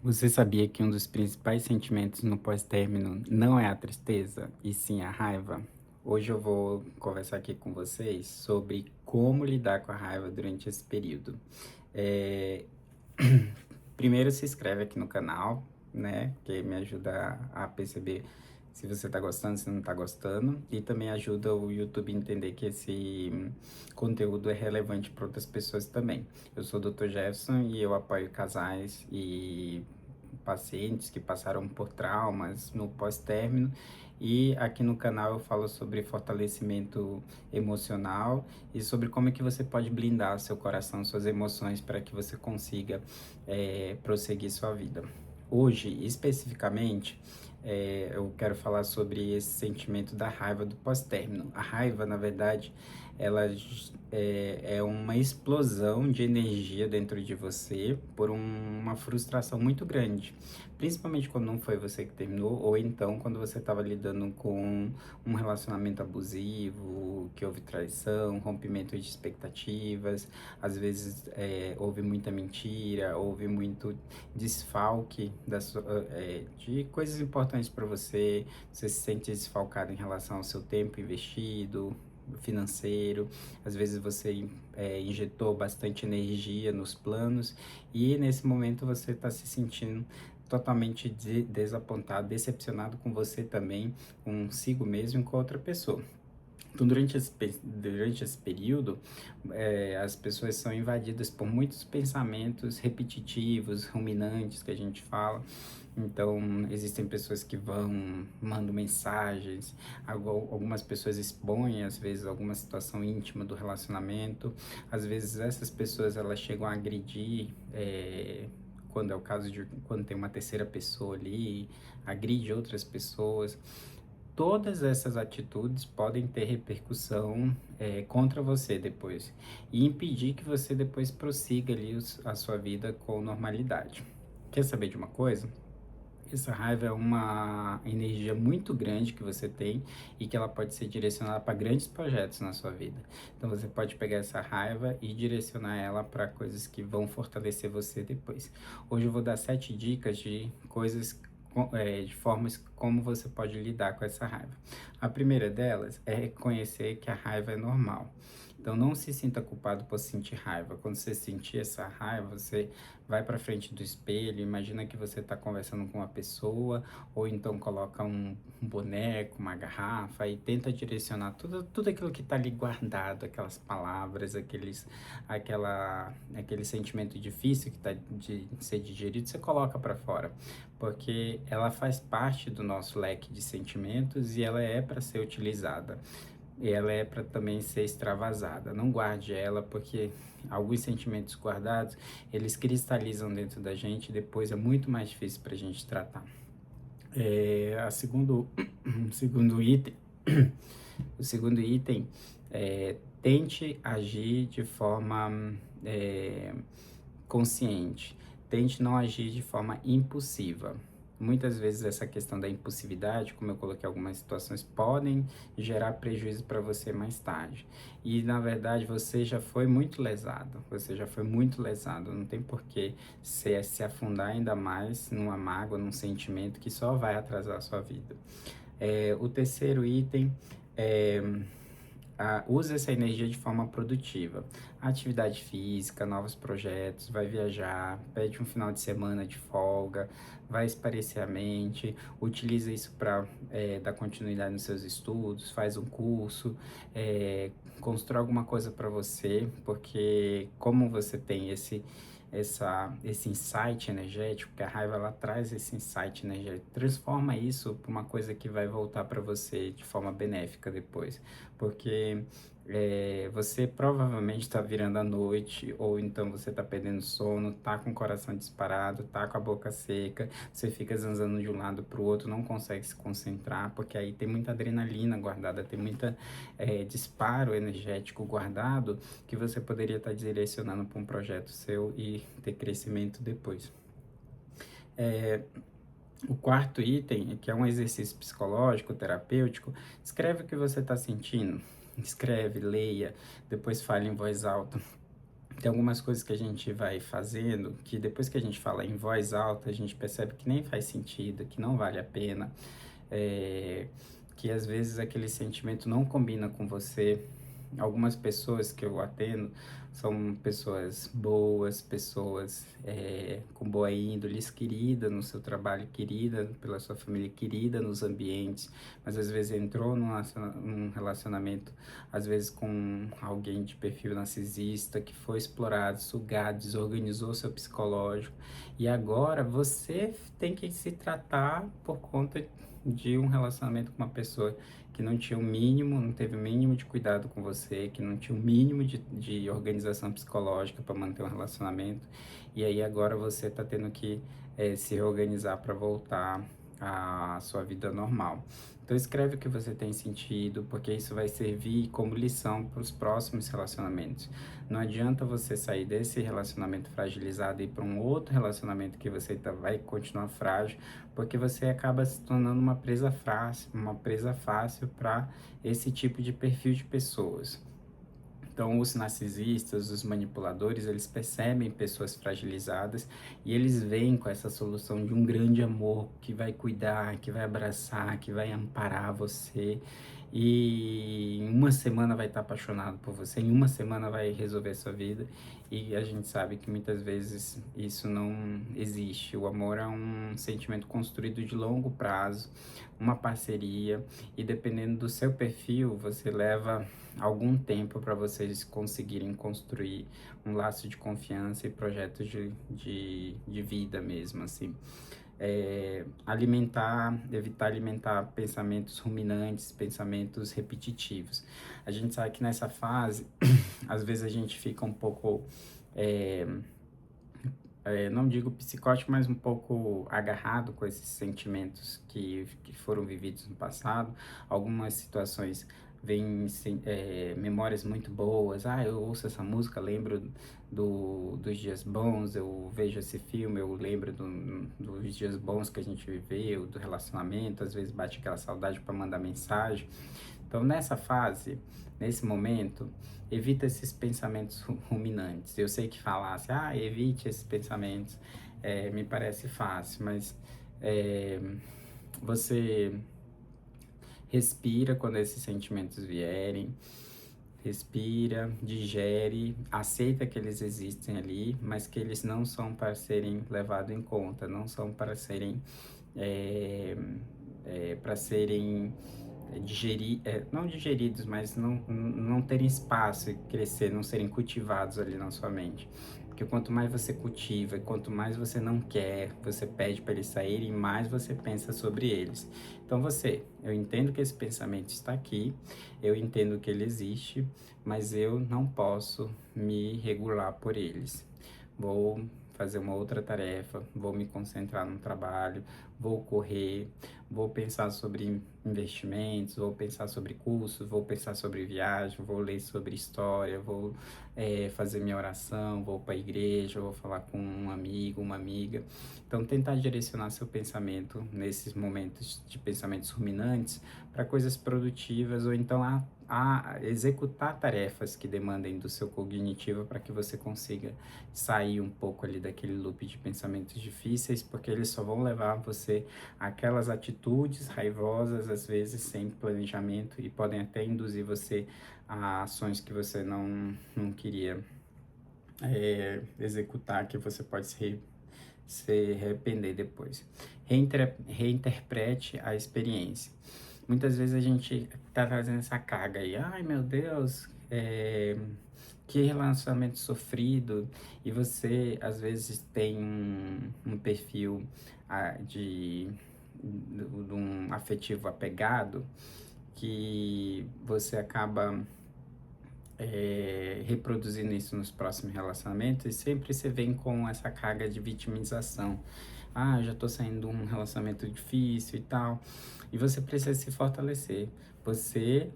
Você sabia que um dos principais sentimentos no pós-término não é a tristeza, e sim a raiva? Hoje eu vou conversar aqui com vocês sobre como lidar com a raiva durante esse período. É, Primeiro se inscreve aqui no canal, né? Que me ajuda a perceber se você tá gostando, se não tá gostando. E também ajuda o YouTube a entender que esse conteúdo é relevante para outras pessoas também. Eu sou o Dr. Jefferson e eu apoio casais e pacientes que passaram por traumas no pós-término. E aqui no canal eu falo sobre fortalecimento emocional e sobre como é que você pode blindar seu coração, suas emoções, para que você consiga prosseguir sua vida. Hoje, especificamente, eu quero falar sobre esse sentimento da raiva do pós-término. A raiva, na verdade, ela é uma explosão de energia dentro de você por uma frustração muito grande. Principalmente quando não foi você que terminou, ou então quando você estava lidando com um relacionamento abusivo, que houve traição, rompimento de expectativas, às vezes houve muita mentira, houve muito desfalque de coisas importantes para você, você se sente desfalcado em relação ao seu tempo investido, financeiro, às vezes você injetou bastante energia nos planos e nesse momento você está se sentindo totalmente desapontado, decepcionado com você também, consigo mesmo e com outra pessoa. Então, durante esse período, as pessoas são invadidas por muitos pensamentos repetitivos, ruminantes, que a gente fala. Então, existem pessoas que mandam mensagens, algumas pessoas expõem, às vezes, alguma situação íntima do relacionamento. Às vezes, essas pessoas, elas chegam a agredir, quando é o caso de quando tem uma terceira pessoa ali, agride outras pessoas. Todas essas atitudes podem ter repercussão contra você depois e impedir que você depois prossiga ali a sua vida com normalidade. Quer saber de uma coisa? Essa raiva é uma energia muito grande que você tem e que ela pode ser direcionada para grandes projetos na sua vida. Então você pode pegar essa raiva e direcionar ela para coisas que vão fortalecer você depois. Hoje eu vou dar 7 dicas de coisas, de formas como você pode lidar com essa raiva. A primeira delas é reconhecer que a raiva é normal. Então não se sinta culpado por sentir raiva. Quando você sentir essa raiva, você vai para frente do espelho, imagina que você está conversando com uma pessoa, ou então coloca um boneco, uma garrafa e tenta direcionar tudo aquilo que está ali guardado, aquelas palavras, aquele sentimento difícil que está de ser digerido, você coloca para fora, porque ela faz parte do nosso leque de sentimentos e ela é para ser utilizada. E ela é para também ser extravasada. Não guarde ela, porque alguns sentimentos guardados, eles cristalizam dentro da gente e depois é muito mais difícil para a gente tratar. O segundo item, o segundo item tente agir de forma consciente. Tente não agir de forma impulsiva. Muitas vezes essa questão da impulsividade, como eu coloquei algumas situações, podem gerar prejuízo para você mais tarde. E na verdade você já foi muito lesado, não tem por que se afundar ainda mais numa mágoa, num sentimento que só vai atrasar a sua vida. O terceiro item é use essa energia de forma produtiva. Atividade física, novos projetos, vai viajar, pede um final de semana de folga, vai espairecer a mente, utiliza isso para dar continuidade nos seus estudos, faz um curso, constrói alguma coisa para você, porque como você tem esse insight energético, que a raiva ela traz esse insight energético, transforma isso para uma coisa que vai voltar para você de forma benéfica depois, porque você provavelmente está virando à noite, ou então você está perdendo sono, tá com o coração disparado, tá com a boca seca, você fica zanzando de um lado para o outro, não consegue se concentrar, porque aí tem muita adrenalina guardada, tem muita disparo energético guardado que você poderia estar direcionando para um projeto seu e ter crescimento depois. O quarto item, que é um exercício psicológico, terapêutico, escreve o que você está sentindo. Escreve, leia, depois fale em voz alta. Tem algumas coisas que a gente vai fazendo que depois que a gente fala em voz alta, a gente percebe que nem faz sentido, que não vale a pena, é, que às vezes aquele sentimento não combina com você. Algumas pessoas que eu atendo são pessoas boas, pessoas com boa índole, querida no seu trabalho, querida pela sua família, querida nos ambientes, mas às vezes entrou num relacionamento, às vezes com alguém de perfil narcisista, que foi explorado, sugado, desorganizou seu psicológico, e agora você tem que se tratar por conta de um relacionamento com uma pessoa que não tinha o mínimo, não teve o mínimo de cuidado com você, que não tinha o mínimo de organização psicológica para manter um relacionamento, e aí agora você está tendo que se reorganizar para voltar à sua vida normal. Então escreve o que você tem sentido, porque isso vai servir como lição para os próximos relacionamentos. Não adianta você sair desse relacionamento fragilizado e ir para um outro relacionamento que você vai continuar frágil, porque você acaba se tornando uma presa fácil para esse tipo de perfil de pessoas. Então, os narcisistas, os manipuladores, eles percebem pessoas fragilizadas e eles vêm com essa solução de um grande amor que vai cuidar, que vai abraçar, que vai amparar você. E em uma semana vai estar apaixonado por você, em uma semana vai resolver a sua vida. E a gente sabe que muitas vezes isso não existe. O amor é um sentimento construído de longo prazo, uma parceria, e dependendo do seu perfil, você leva algum tempo para vocês conseguirem construir um laço de confiança e projetos de vida mesmo, assim. Evitar alimentar pensamentos ruminantes, pensamentos repetitivos. A gente sabe que nessa fase, às vezes a gente fica um pouco, não digo psicótico, mas um pouco agarrado com esses sentimentos que foram vividos no passado. Algumas situações vêm memórias muito boas. Eu ouço essa música, lembro dos dias bons, eu vejo esse filme, eu lembro dos dias bons que a gente viveu, do relacionamento, às vezes bate aquela saudade para mandar mensagem. Então, nessa fase, nesse momento, evita esses pensamentos ruminantes. Eu sei que falar assim, evite esses pensamentos, me parece fácil, mas você respira quando esses sentimentos vierem, respira, digere, aceita que eles existem ali, mas que eles não são para serem levados em conta, não são para serem não digeridos, mas não terem espaço e crescer, não serem cultivados ali na sua mente. Porque quanto mais você cultiva, quanto mais você não quer, você pede para eles saírem, mais você pensa sobre eles. Então eu entendo que esse pensamento está aqui, eu entendo que ele existe, mas eu não posso me regular por eles. Vou fazer uma outra tarefa, vou me concentrar no trabalho, vou correr, vou pensar sobre investimentos, vou pensar sobre cursos, vou pensar sobre viagem, vou ler sobre história, vou fazer minha oração, vou para a igreja, vou falar com um amigo, uma amiga. Então, tentar direcionar seu pensamento nesses momentos de pensamentos ruminantes para coisas produtivas, ou então a executar tarefas que demandem do seu cognitivo, para que você consiga sair um pouco ali daquele loop de pensamentos difíceis, porque eles só vão levar você àquelas atitudes raivosas, às vezes sem planejamento, e podem até induzir você a ações que você não queria executar, que você pode se arrepender depois. Reinterprete a experiência. Muitas vezes a gente tá trazendo essa carga aí, ai meu Deus, que relacionamento sofrido, e você às vezes tem um perfil de um afetivo apegado, que você acaba reproduzindo isso nos próximos relacionamentos, e sempre você vem com essa carga de vitimização. Eu já tô saindo de um relacionamento difícil e tal. E você precisa se fortalecer. Você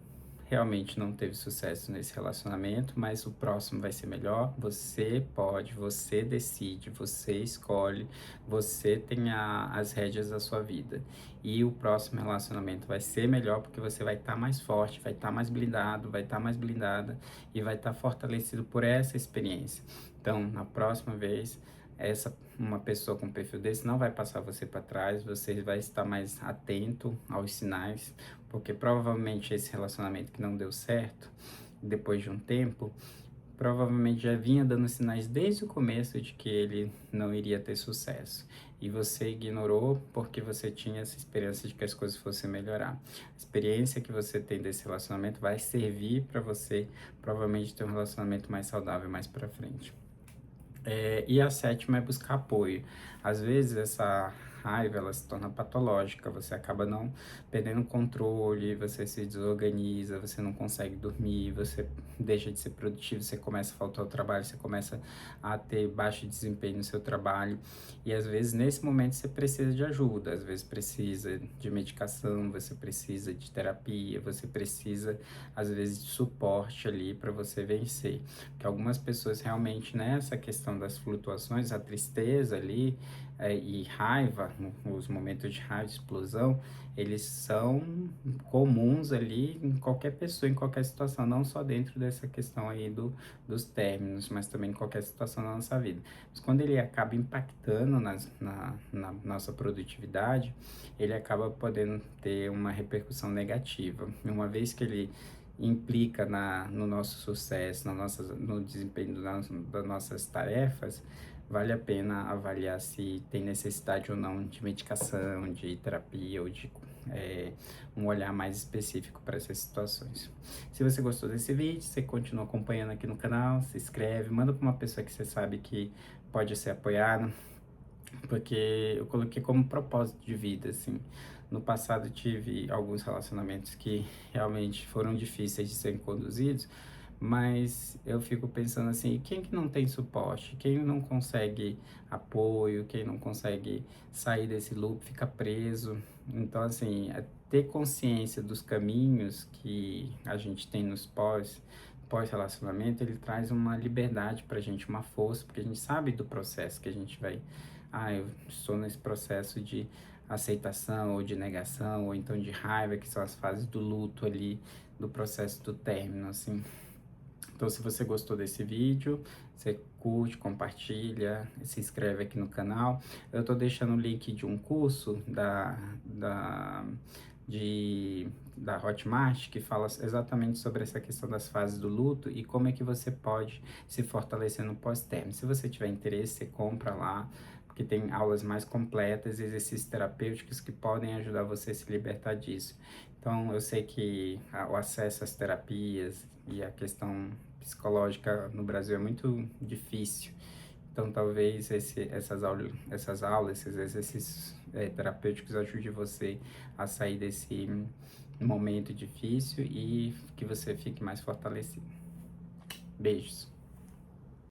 realmente não teve sucesso nesse relacionamento, mas o próximo vai ser melhor. Você pode, você decide, você escolhe, você tem as rédeas da sua vida. E o próximo relacionamento vai ser melhor porque você vai estar mais forte, vai estar mais blindado, vai estar mais blindada e vai estar fortalecido por essa experiência. Então, na próxima vez, uma pessoa com um perfil desse não vai passar você para trás, você vai estar mais atento aos sinais, porque provavelmente esse relacionamento que não deu certo, depois de um tempo, provavelmente já vinha dando sinais desde o começo de que ele não iria ter sucesso. E você ignorou porque você tinha essa esperança de que as coisas fossem melhorar. A experiência que você tem desse relacionamento vai servir para você provavelmente ter um relacionamento mais saudável mais para frente. E a sétima é buscar apoio. Às vezes essa raiva ela se torna patológica, você acaba não perdendo o controle, você se desorganiza, você não consegue dormir, você deixa de ser produtivo, você começa a faltar ao trabalho, você começa a ter baixo desempenho no seu trabalho. E às vezes nesse momento você precisa de ajuda, às vezes precisa de medicação, você precisa de terapia, você precisa às vezes de suporte ali para você vencer. Que algumas pessoas realmente nessa questão das flutuações, a tristeza ali e raiva, os momentos de raiva, de explosão, eles são comuns ali em qualquer pessoa, em qualquer situação, não só dentro dessa questão aí dos términos, mas também em qualquer situação da nossa vida. Mas quando ele acaba impactando na nossa produtividade, ele acaba podendo ter uma repercussão negativa. Uma vez que ele implica no nosso sucesso, no desempenho das nossas tarefas, vale a pena avaliar se tem necessidade ou não de medicação, de terapia ou de um olhar mais específico para essas situações. Se você gostou desse vídeo, você continua acompanhando aqui no canal, se inscreve, manda para uma pessoa que você sabe que pode ser apoiada, porque eu coloquei como propósito de vida, assim. No passado tive alguns relacionamentos que realmente foram difíceis de serem conduzidos, mas eu fico pensando assim, quem que não tem suporte? Quem não consegue apoio? Quem não consegue sair desse loop, fica preso? Então, assim, ter consciência dos caminhos que a gente tem nos pós-relacionamento, ele traz uma liberdade pra gente, uma força, porque a gente sabe do processo que a gente vai. Eu estou nesse processo de aceitação ou de negação, ou então de raiva, que são as fases do luto ali, do processo do término, assim. Então, se você gostou desse vídeo, você curte, compartilha, se inscreve aqui no canal. Eu tô deixando o link de um curso da Hotmart que fala exatamente sobre essa questão das fases do luto e como é que você pode se fortalecer no pós-término. Se você tiver interesse, você compra lá, porque tem aulas mais completas, exercícios terapêuticos que podem ajudar você a se libertar disso. Então, eu sei que o acesso às terapias e a questão psicológica no Brasil é muito difícil. Então, talvez essas aulas, esses exercícios terapêuticos ajudem você a sair desse momento difícil e que você fique mais fortalecido. Beijos!